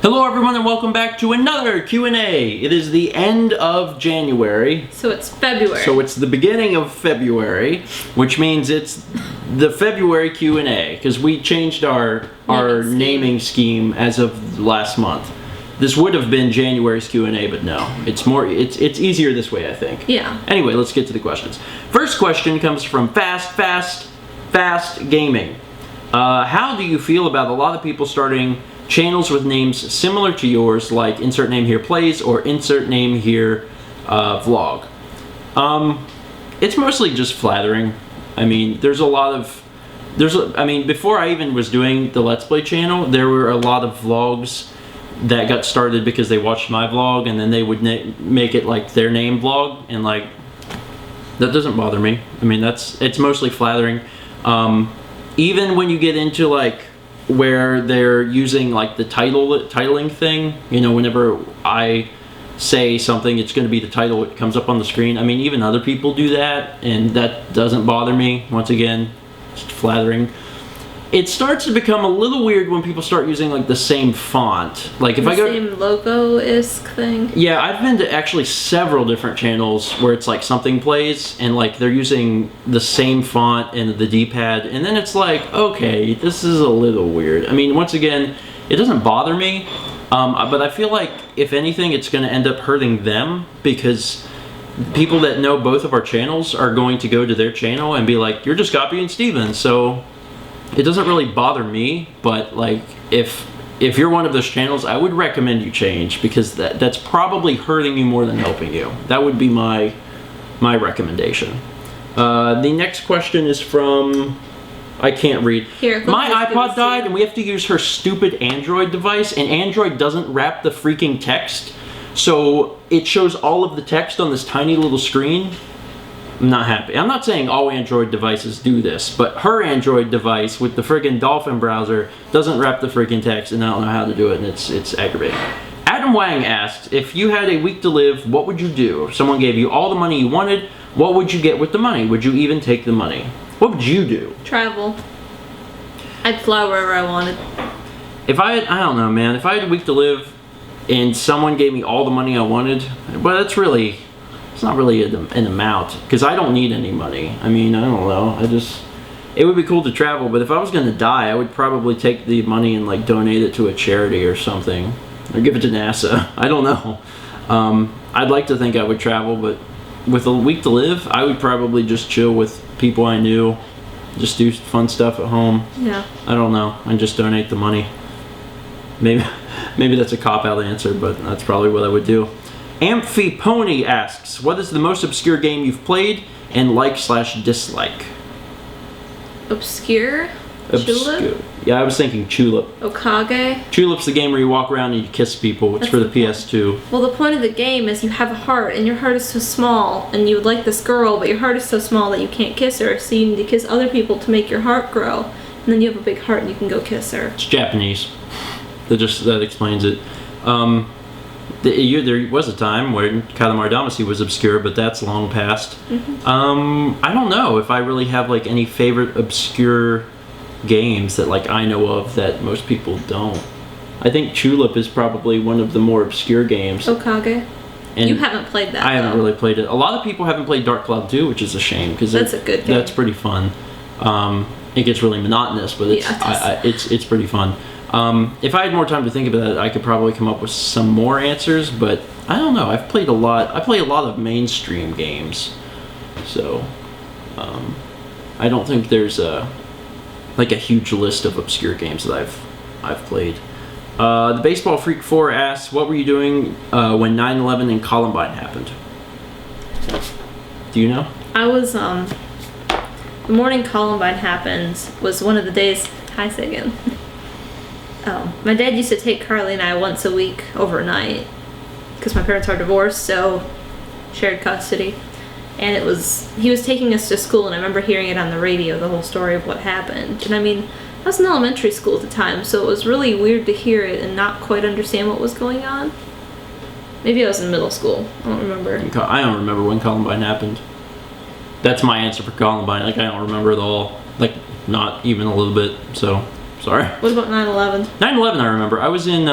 Hello everyone and welcome back to another Q&A. It is the end of January. So it's February. So it's the beginning of February, which means it's the February Q&A because we changed our naming scheme as of last month. This would have been January's Q&A, but no. It's easier this way, I think. Yeah. Anyway, let's get to the questions. First question comes from FastFastFastGaming. How do you feel about a lot of people starting channels with names similar to yours, like insert name here plays or insert name here vlog? It's mostly just flattering. I mean, before I even was doing the Let's Play channel, there were a lot of vlogs that got started because they watched my vlog and then they would make it like their name vlog, and like that doesn't bother me. I mean, it's mostly flattering. Even when you get into like where they're using like the titling thing, you know, whenever I say something, it's going to be the title that comes up on the screen. I mean, even other people do that, and that doesn't bother me. Once again, it's flattering. It starts to become a little weird when people start using like the same font. Like if I go same logo-esque thing. Yeah, I've been to actually several different channels where it's like something plays and like they're using the same font and the D-pad, and then it's like, okay, this is a little weird. I mean, once again, it doesn't bother me, but I feel like if anything, it's going to end up hurting them, because people that know both of our channels are going to go to their channel and be like, you're just copying Steven. So it doesn't really bother me, but like if you're one of those channels, I would recommend you change, because that's probably hurting you more than helping you. That would be my recommendation. The next question is from, I can't read. Here, my iPod died and we have to use her stupid Android device, and Android doesn't wrap the freaking text, so it shows all of the text on this tiny little screen. I'm not happy. I'm not saying all Android devices do this, but her Android device with the friggin' Dolphin browser doesn't wrap the friggin' text, and I don't know how to do it, and it's aggravating. Adam Wang asked, if you had a week to live, what would you do? If someone gave you all the money you wanted, what would you get with the money? Would you even take the money? What would you do? Travel. I'd fly wherever I wanted. If I don't know, man. If I had a week to live and someone gave me all the money I wanted, well, it's not really an amount, because I don't need any money. I mean, I don't know. It would be cool to travel, but if I was going to die, I would probably take the money and like donate it to a charity or something, or give it to NASA. I don't know. I'd like to think I would travel, but with a week to live, I would probably just chill with people I knew, just do fun stuff at home. Yeah. I don't know. And just donate the money. Maybe that's a cop-out answer, but that's probably what I would do. AmphyPony asks, what is the most obscure game you've played and like/dislike? Obscure? Tulip? Yeah, I was thinking Tulip. Okage? Tulip's the game where you walk around and you kiss people. It's for the PS2. Well, the point of the game is you have a heart, and your heart is so small, and you would like this girl, but your heart is so small that you can't kiss her, so you need to kiss other people to make your heart grow. And then you have a big heart and you can go kiss her. It's Japanese. That explains it. There was a time when Katamari Damacy was obscure, but that's long past. Mm-hmm. I don't know if I really have like any favorite obscure games that like I know of that most people don't. I think Tulip is probably one of the more obscure games. Okage? And you haven't played that, I haven't really played it. A lot of people haven't played Dark Cloud 2, which is a shame, because that's a good game. That's pretty fun. It gets really monotonous, but it's pretty fun. If I had more time to think about it, I could probably come up with some more answers, but I don't know. I've played a lot. I play a lot of mainstream games, so I don't think there's a huge list of obscure games that I've played. The Baseball Freak 4 asks, what were you doing when 9/11 and Columbine happened? Do you know? I was the morning Columbine happened was one of the days. Hi, Sagan. My dad used to take Carly and I once a week overnight, because my parents are divorced, so shared custody. And he was taking us to school, and I remember hearing it on the radio, the whole story of what happened. And I mean, I was in elementary school at the time, so it was really weird to hear it and not quite understand what was going on. Maybe I was in middle school. I don't remember. I don't remember when Columbine happened. That's my answer for Columbine. Like, I don't remember it all. Like, not even a little bit, so sorry. What about 9/11? 9/11 I remember. I was in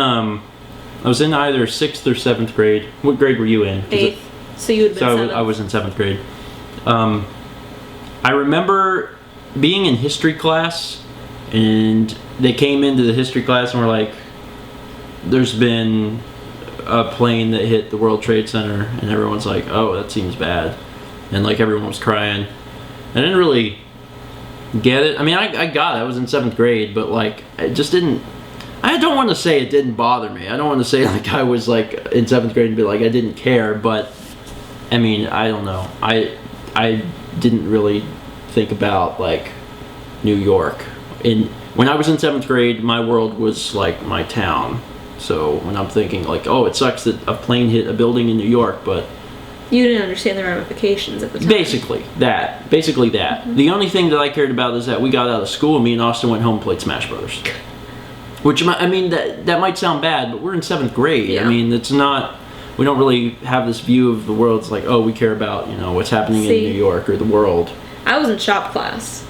I was in either 6th or 7th grade. What grade were you in? 8th. So you would have been 7th. I was in 7th grade. I remember being in history class, and they came into the history class and were like, there's been a plane that hit the World Trade Center, and everyone's like, oh, that seems bad. And like everyone was crying. I didn't really get it. I mean, I got it. I was in 7th grade, but like, it just didn't. I don't want to say it didn't bother me. I don't want to say like I was like in 7th grade and be like I didn't care, but I mean, I don't know. I didn't really think about like New York. When I was in 7th grade, my world was like my town. So when I'm thinking like, oh, it sucks that a plane hit a building in New York, but you didn't understand the ramifications at the time. Basically that. Mm-hmm. The only thing that I cared about is that we got out of school and me and Austin went home and played Smash Brothers. Which, I mean, that might sound bad, but we're in 7th grade. Yeah. I mean, it's not, we don't really have this view of the world. It's like, oh, we care about, what's happening in New York or the world. I was in shop class,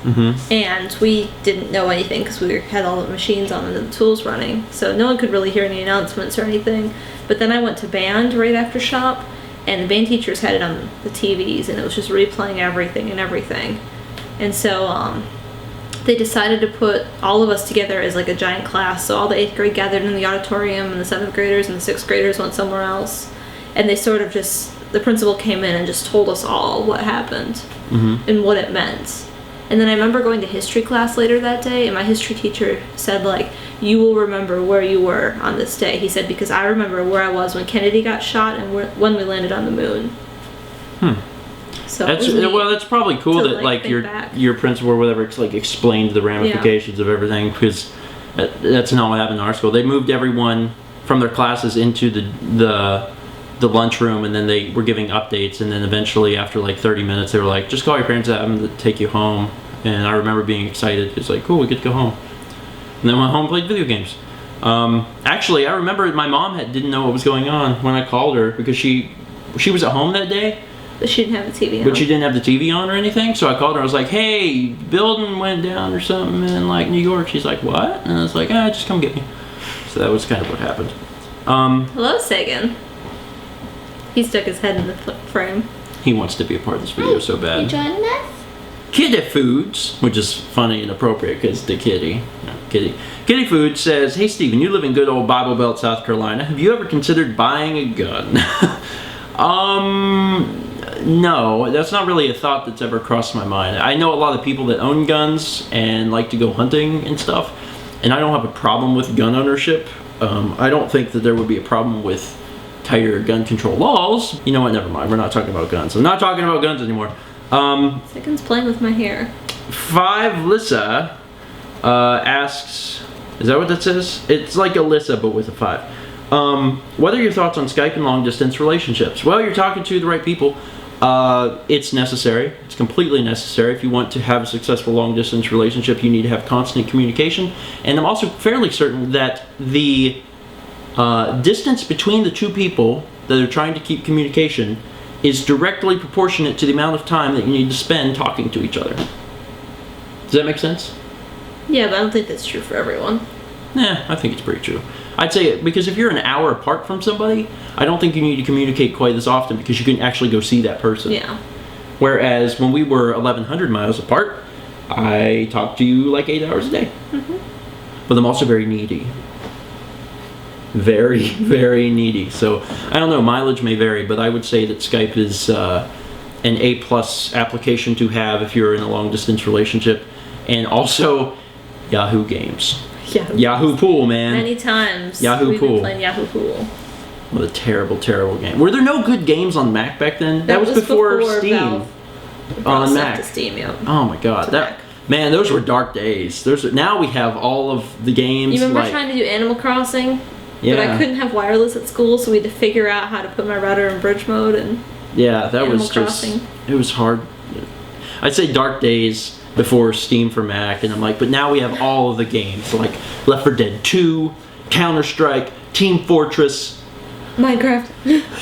and we didn't know anything because we had all the machines on and the tools running. So no one could really hear any announcements or anything. But then I went to band right after shop, and the band teachers had it on the TVs, and it was just replaying everything. And so, they decided to put all of us together as like a giant class. So all the 8th grade gathered in the auditorium, and the 7th graders and the 6th graders went somewhere else. And they sort of the principal came in and just told us all what happened and what it meant. And then I remember going to history class later that day, and my history teacher said like, you will remember where you were on this day. He said, because I remember where I was when Kennedy got shot and when we landed on the moon. So that's probably cool that like your principal or whatever like explained the ramifications of everything, because that's not what happened in our school. They moved everyone from their classes into the lunchroom, and then they were giving updates, and then eventually after like 30 minutes they were like, just call your parents and have them to take you home. And I remember being excited. It's like, cool, we get to go home. And then went home and played video games. Actually, I remember my mom didn't know what was going on when I called her, because she was at home that day. But she didn't have the TV on. But she didn't have the TV on or anything, so I called her. I was like, hey, building went down or something in like New York. She's like, what? And I was like, just come get me. So that was kind of what happened. Hello, Sagan. He stuck his head in the frame. He wants to be a part of this video so bad. You joining us? kittehfoodz, which is funny and appropriate because the kitty. kittehfoodz says, hey Stephen, you live in good old Bible Belt, South Carolina. Have you ever considered buying a gun? No, that's not really a thought that's ever crossed my mind. I know a lot of people that own guns and like to go hunting and stuff, and I don't have a problem with gun ownership. I don't think that there would be a problem with tighter gun control laws. You know what, never mind, we're not talking about guns. I'm not talking about guns anymore. Second's playing with my hair. 5Lissa asks, is that what that says? It's like Alyssa but with a 5. What are your thoughts on Skype and long distance relationships? Well, you're talking to the right people. It's necessary. It's completely necessary. If you want to have a successful long distance relationship, you need to have constant communication. And I'm also fairly certain that the distance between the two people that are trying to keep communication is directly proportionate to the amount of time that you need to spend talking to each other. Does that make sense? Yeah, but I don't think that's true for everyone. Nah, I think it's pretty true. I'd say, because if you're an hour apart from somebody, I don't think you need to communicate quite as often, because you can actually go see that person. Yeah. Whereas when we were 1,100 miles apart, I talked to you like 8 hours a day. But I'm also very needy. Very, very needy. So, I don't know, mileage may vary, but I would say that Skype is an A+ application to have if you're in a long distance relationship. And also, Yahoo Games. Yahoo Pool, man. Many times. We've been playing Yahoo Pool. What a terrible, terrible game. Were there no good games on Mac back then? That was before Steam. On Mac. To Steam, yeah. Oh my god. Man, those were dark days. Now we have all of the games. You remember trying to do Animal Crossing? Yeah. But I couldn't have wireless at school, so we had to figure out how to put my router in bridge mode and that was just it was hard. I'd say dark days before Steam for Mac, and I'm like, but now we have all of the games, like Left 4 Dead 2, Counter-Strike, Team Fortress, Minecraft.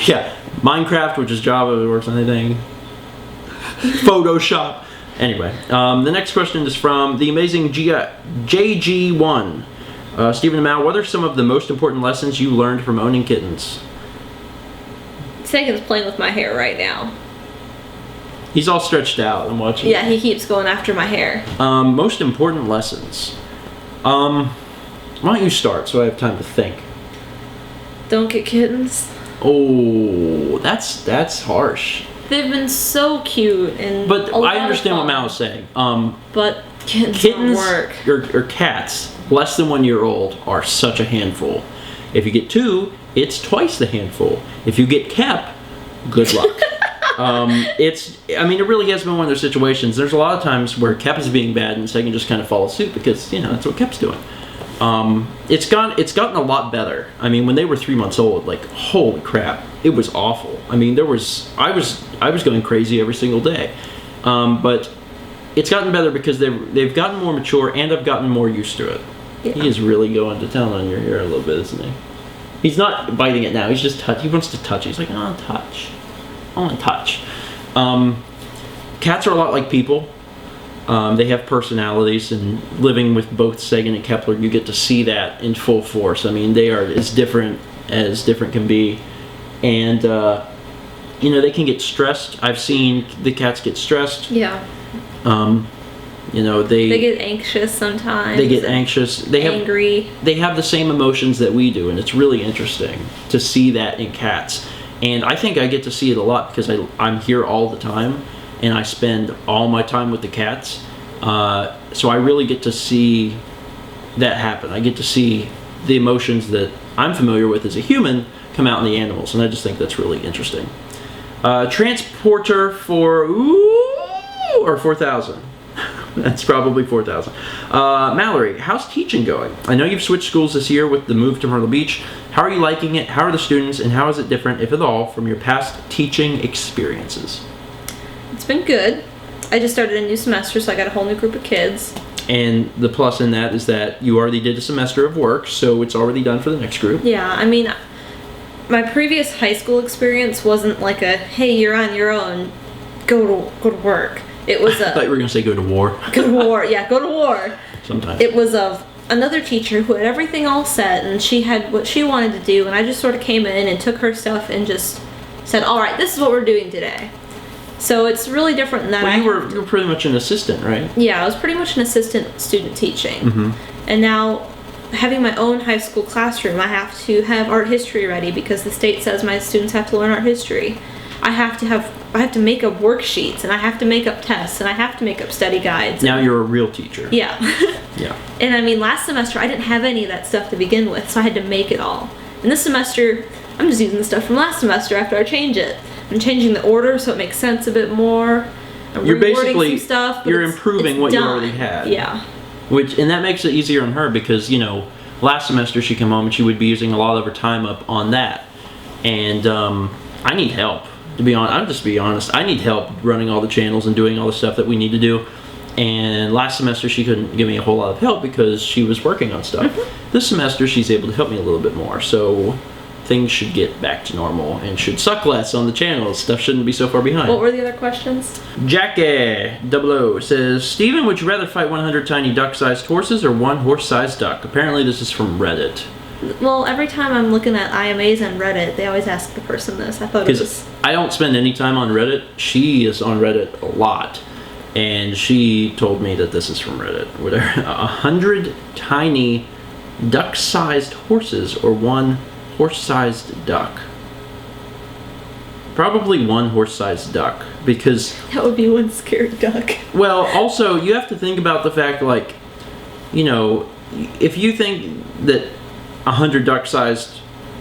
Yeah, Minecraft, which is Java, it works on anything. Photoshop. Anyway, the next question is from the amazing JG1. Stephen Mao, what are some of the most important lessons you learned from owning kittens? Sagan's playing with my hair right now. He's all stretched out. I'm watching. Yeah, he keeps going after my hair. Most important lessons. Why don't you start so I have time to think? Don't get kittens. Oh, that's harsh. They've been so cute and. But I understand what Mao is saying. But kittens don't work. Or cats less than 1 year old are such a handful. If you get 2, it's twice the handful. If you get Kep, good luck. It really has been one of those situations. There's a lot of times where Kep is being bad and Sagan just kind of follows suit because, that's what Kep's doing. It's gotten a lot better. I mean, when they were 3 months old, like, holy crap, it was awful. I mean, I was going crazy every single day. But it's gotten better because they've gotten more mature and I've gotten more used to it. Yeah. He is really going to town on your hair a little bit, isn't he? He's not biting it now. He's just he wants to touch. He's like, oh, touch. I want to touch. Cats are a lot like people. They have personalities, and living with both Sagan and Kepler, you get to see that in full force. I mean, they are as different can be. And, they can get stressed. I've seen the cats get stressed. Yeah. They get anxious sometimes. They get anxious. They angry. They have the same emotions that we do, and it's really interesting to see that in cats. And I think I get to see it a lot because I'm here all the time, and I spend all my time with the cats. So I really get to see that happen. I get to see the emotions that I'm familiar with as a human come out in the animals, and I just think that's really interesting. Transporter for 4,000. That's probably 4,000. Mallory, how's teaching going? I know you've switched schools this year with the move to Myrtle Beach. How are you liking it? How are the students? And how is it different, if at all, from your past teaching experiences? It's been good. I just started a new semester, so I got a whole new group of kids. And the plus in that is that you already did a semester of work, so it's already done for the next group. Yeah, I mean, my previous high school experience wasn't like a, hey, you're on your own, go to work. It was I thought you were going to say go to war. Go to war, yeah, go to war. Sometimes. It was of another teacher who had everything all set, and she had what she wanted to do, and I just sort of came in and took her stuff and just said, all right, this is what we're doing today. So it's really different than that. Well, you were pretty much an assistant, right? Yeah, I was pretty much an assistant student teaching. Mm-hmm. And now, having my own high school classroom, I have to have art history ready because the state says my students have to learn art history. I have to make up worksheets, and I have to make up tests, and I have to make up study guides. Now you're a real teacher. Yeah. Yeah. And I mean, last semester I didn't have any of that stuff to begin with, so I had to make it all. And this semester, I'm just using the stuff from last semester after I change it. I'm changing the order so it makes sense a bit more. I'm rewording some stuff, but you're improving what you already had. Yeah. And that makes it easier on her because, last semester she'd come home and she would be using a lot of her time up on that. And I need help. I'll just be honest. I need help running all the channels and doing all the stuff that we need to do. And last semester she couldn't give me a whole lot of help because she was working on stuff. Mm-hmm. This semester she's able to help me a little bit more. So things should get back to normal and should suck less on the channels. Stuff shouldn't be so far behind. What were the other questions? Jackie 00 says, Stephen, would you rather fight 100 tiny duck-sized horses or one horse-sized duck? Apparently this is from Reddit. Well, every time I'm looking at IMAs on Reddit, they always ask the person this. I thought it was... I don't spend any time on Reddit. She is on Reddit a lot. And she told me that this is from Reddit. Were there 100 tiny duck-sized horses or one horse-sized duck? Probably one horse-sized duck, because... That would be one scared duck. Well, also, you have to think about the fact, if you think that 100 duck-sized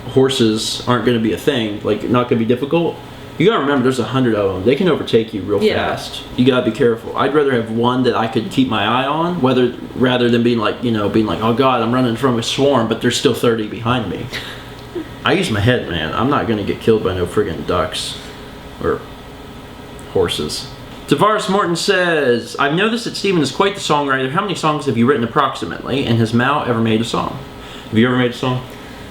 horses aren't going to be a thing, not going to be difficult, you got to remember there's 100 of them. They can overtake you real fast. You got to be careful. I'd rather have one that I could keep my eye on, rather than being like, oh God, I'm running from a swarm, but there's still 30 behind me. I use my head, man. I'm not going to get killed by no friggin' ducks or horses. Tavares Morton says, I've noticed that Stephen is quite the songwriter. How many songs have you written approximately? And has Mao ever made a song? Have you ever made a song?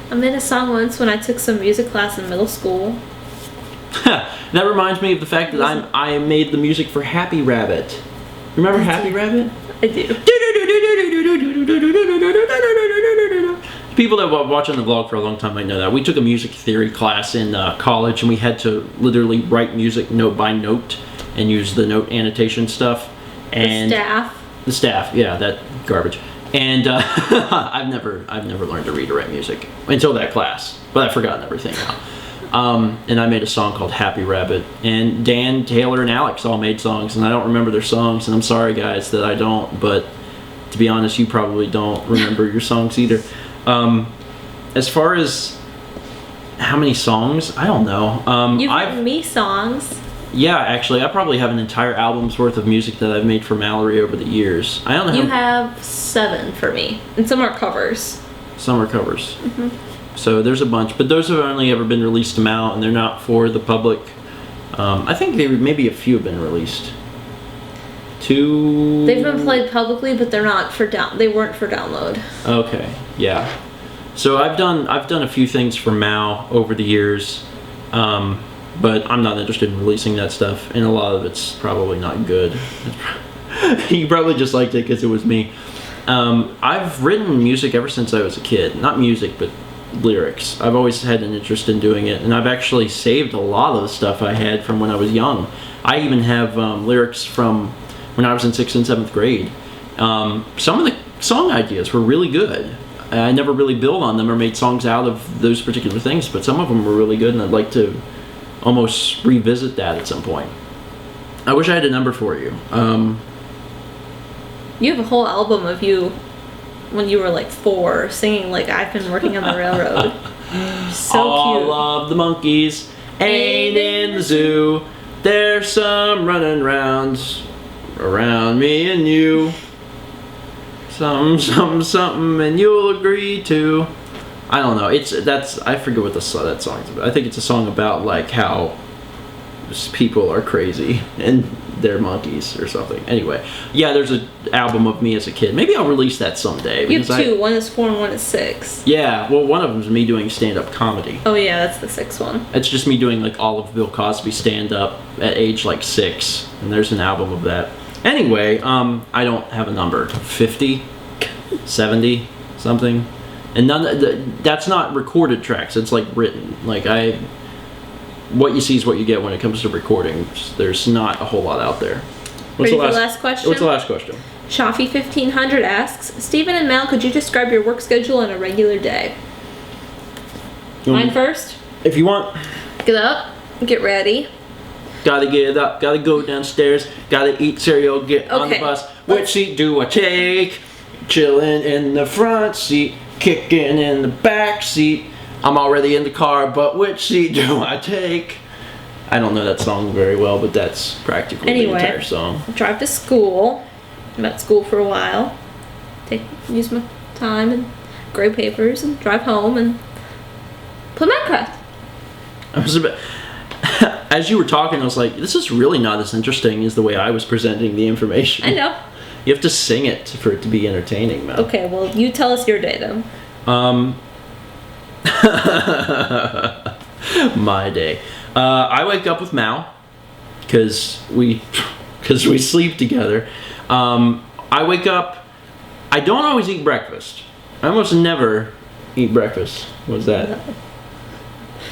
I made a song once when I took some music class in middle school. That reminds me of the fact that I made the music for Happy Rabbit. Remember Happy Rabbit? I do. People that were watching the vlog for a long time might know that. We took a music theory class in college, and we had to literally write music note by note and use the note annotation stuff. And the staff, yeah, that garbage. And I've never learned to read or write music until that class, but I've forgotten everything now. And I made a song called Happy Rabbit, and Dan, Taylor, and Alex all made songs, and I don't remember their songs, and I'm sorry guys that I don't, but to be honest, you probably don't remember your songs either. As far as how many songs, I don't know. You've written me songs. Yeah, actually, I probably have an entire album's worth of music that I've made for Mallory over the years. I don't know. You have 7 for me, and some are covers. Some are covers. Mm-hmm. So there's a bunch, but those have only ever been released to Mal, and they're not for the public. I think maybe a few have been released. 2. They've been played publicly, but they're not for They weren't for download. Okay, yeah. So I've done a few things for Mal over the years. But I'm not interested in releasing that stuff, and a lot of it's probably not good. You probably just liked it because it was me. I've written music ever since I was a kid. Not music, but lyrics. I've always had an interest in doing it, and I've actually saved a lot of the stuff I had from when I was young. I even have lyrics from when I was in 6th and 7th grade. Some of the song ideas were really good. I never really built on them or made songs out of those particular things, but some of them were really good, and I'd like to almost revisit that at some point. I wish I had a number for you. You have a whole album of you when you were like 4 singing like I've been working on the railroad. So all cute. All of the monkeys ain't in the zoo. There's some running rounds around me and you. Something, and you'll agree to. I don't know. I forget what that song's about. I think it's a song about like how people are crazy and they're monkeys or something. Anyway, yeah, there's an album of me as a kid. Maybe I'll release that someday. You have 2. One is 4 and one is 6. Yeah, well, one of them is me doing stand-up comedy. Oh yeah, that's the 6th one. It's just me doing like all of Bill Cosby stand-up at age like 6, and there's an album of that. Anyway, I don't have a number. 50, 70, something. And that's not recorded tracks. It's like written. Like what you see is what you get when it comes to recording. There's not a whole lot out there. Ready for the last question? What's the last question? Shafi 1500 asks, Stephen and Mel, could you describe your work schedule on a regular day? Mine first? If you want. Get up, get ready. Gotta get up, gotta go downstairs, gotta eat cereal, get on the bus. Which seat do I take? Chilling in the front seat, kicking in the back seat. I'm already in the car, but which seat do I take? I don't know that song very well, but that's practically the entire song. Drive to school. I'm at school for a while. Use my time and grade papers and drive home and play Minecraft. As you were talking, I was like, this is really not as interesting as the way I was presenting the information. I know. You have to sing it for it to be entertaining, Mel. Okay, well, you tell us your day, then. My day. I wake up with Mal, because we sleep together. I wake up. I don't always eat breakfast. I almost never eat breakfast. What's that? No.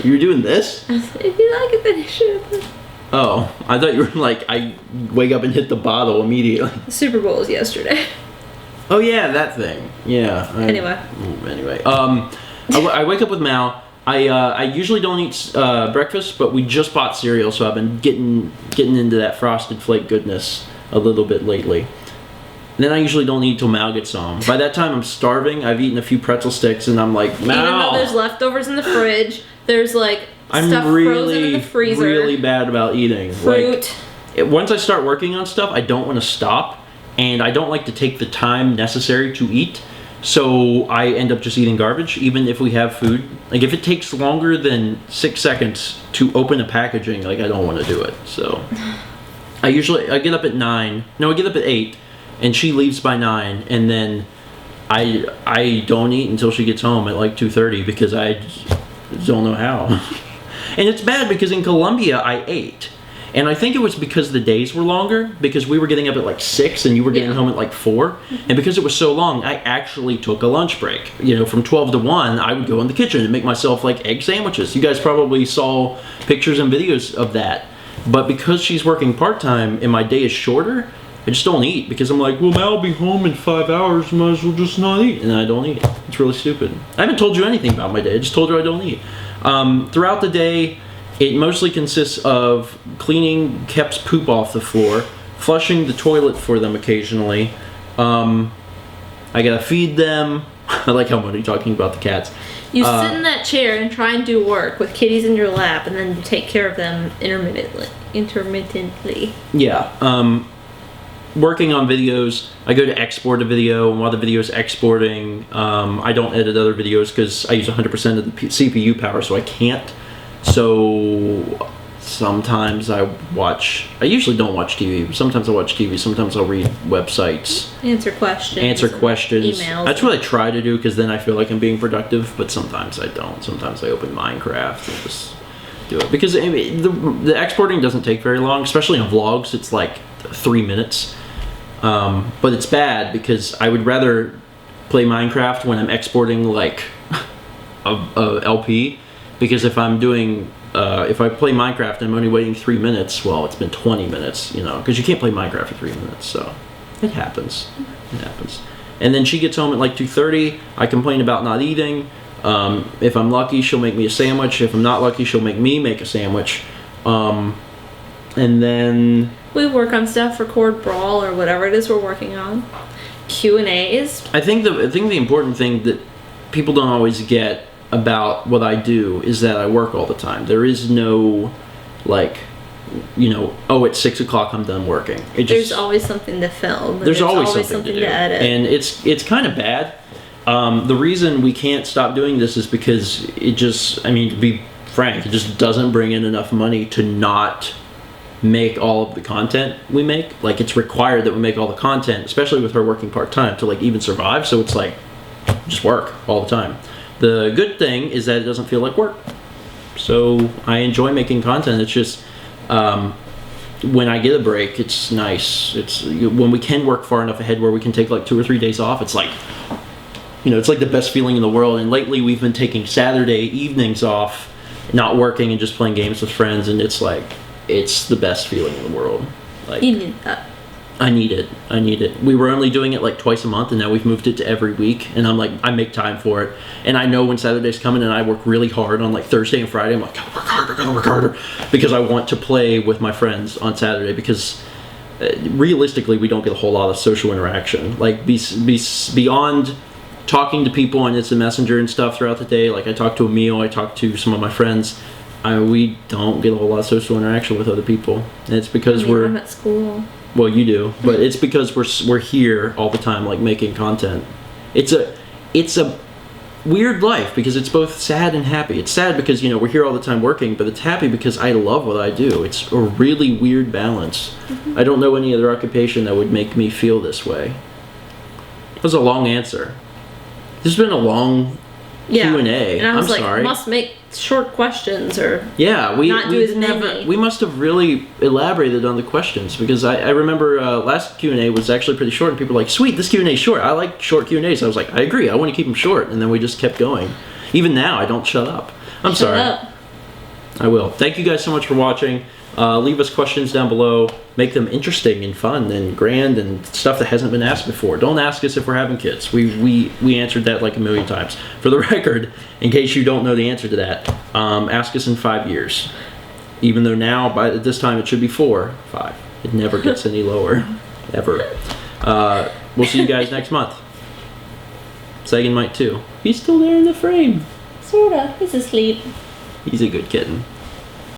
You were doing this? If you like it, finish it. Oh, I thought you were like, I wake up and hit the bottle immediately. The Super Bowl was yesterday. Oh yeah, that thing. Yeah. Anyway. I wake up with Mal. I usually don't eat breakfast, but we just bought cereal, so I've been getting into that Frosted Flake goodness a little bit lately. And then I usually don't eat till Mal gets home. By that time, I'm starving. I've eaten a few pretzel sticks, and I'm like, Mal. Even though there's leftovers in the fridge, there's like stuff frozen in the freezer. I'm really bad about eating. Fruit. Like, once I start working on stuff, I don't want to stop, and I don't like to take the time necessary to eat. So I end up just eating garbage, even if we have food. Like if it takes longer than 6 seconds to open a packaging, like I don't want to do it. So I get up at 9. No, I get up at 8, and she leaves by 9, and then I don't eat until she gets home at like 2:30 because I don't know how. And it's bad because in Columbia I ate, And I think it was because the days were longer, because we were getting up at like 6 and you were getting home at like 4. And because it was so long, I actually took a lunch break. You know, from 12 to 1, I would go in the kitchen and make myself like egg sandwiches. You guys probably saw pictures and videos of that. But because she's working part-time and my day is shorter, I just don't eat, because I'm like, well, now I'll be home in 5 hours, might as well just not eat. And I don't eat. It's really stupid. I haven't told you anything about my day. I just told you I don't eat. Throughout the day, it mostly consists of cleaning Kep's poop off the floor, flushing the toilet for them occasionally. I gotta feed them. I like how much you're talking about the cats. You sit in that chair and try and do work with kitties in your lap, and then you take care of them intermittently. Yeah. Working on videos, I go to export a video, and while the video is exporting, I don't edit other videos because I use 100% of the CPU power, so I can't. So sometimes I usually don't watch TV. Sometimes I watch TV, sometimes I'll read websites. Answer questions. Emails. That's what I try to do, because then I feel like I'm being productive, but sometimes I don't. Sometimes I open Minecraft and just do it. Because I mean, the exporting doesn't take very long, especially on vlogs. It's like 3 minutes. But it's bad because I would rather play Minecraft when I'm exporting like a LP, because if I'm doing if I play Minecraft and I'm only waiting 3 minutes, well, it's been 20 minutes, you know, because you can't play Minecraft for 3 minutes. So it happens. And then she gets home at like 2:30. I complain about not eating. If I'm lucky, she'll make me a sandwich. If I'm not lucky, she'll make me make a sandwich. And then we work on stuff, record Brawl or whatever it is we're working on. Q&As. I think the important thing that people don't always get about what I do is that I work all the time. There is no, like, you know, oh, at 6 o'clock I'm done working. There's always something to film. There's always something to do. Edit. And it's kind of bad. The reason we can't stop doing this is because it just, I mean, to be frank, it just doesn't bring in enough money to not make all of the content we make. Like, it's required that we make all the content, especially with her working part-time, to like even survive. So it's like just work all the time. The good thing is that it doesn't feel like work, so I enjoy making content. It's just when I get a break, it's nice. It's when we can work far enough ahead where we can take like 2 or 3 days off. It's like, you know, it's like the best feeling in the world. And lately we've been taking Saturday evenings off, not working and just playing games with friends, and it's like, it's the best feeling in the world. Like, you need that. I need it. We were only doing it like twice a month, and now we've moved it to every week, and I'm like, I make time for it. And I know when Saturday's coming, and I work really hard on like Thursday and Friday. I'm like, gotta work harder, because I want to play with my friends on Saturday, because realistically we don't get a whole lot of social interaction. Like, beyond talking to on Instant Messenger and stuff throughout the day. Like, I talk to Emil, I talk to some of my friends. We don't get a whole lot of social interaction with other people, and it's because I'm at school. Well, you do, but it's because we're here all the time, like, making content. It's a weird life, because it's both sad and happy. It's sad because, you know, we're here all the time working, but it's happy because I love what I do. It's a really weird balance. I don't know any other occupation that would make me feel this way. That was a long answer. This has been a long Q&A. And I was sorry. Must make short questions, or we not do as many. We must have really elaborated on the questions, because I remember last Q&A was actually pretty short, and people were like, sweet, this Q&A is short. I like short Q&As. I was like, I agree. I want to keep them short. And then we just kept going. Even now, I don't shut up. I'm sorry. Shut up. I will. Thank you guys so much for watching. Leave us questions down below. Make them interesting and fun and grand and stuff that hasn't been asked before. Don't ask us if we're having kids. We answered that like a million times. For the record, in case you don't know the answer to that, ask us in 5 years. Even though now, by this time, it should be 4, 5. It never gets any lower. Ever. We'll see you guys next month. Sagan might too. He's still there in the frame. Sorta. He's asleep. He's a good kitten.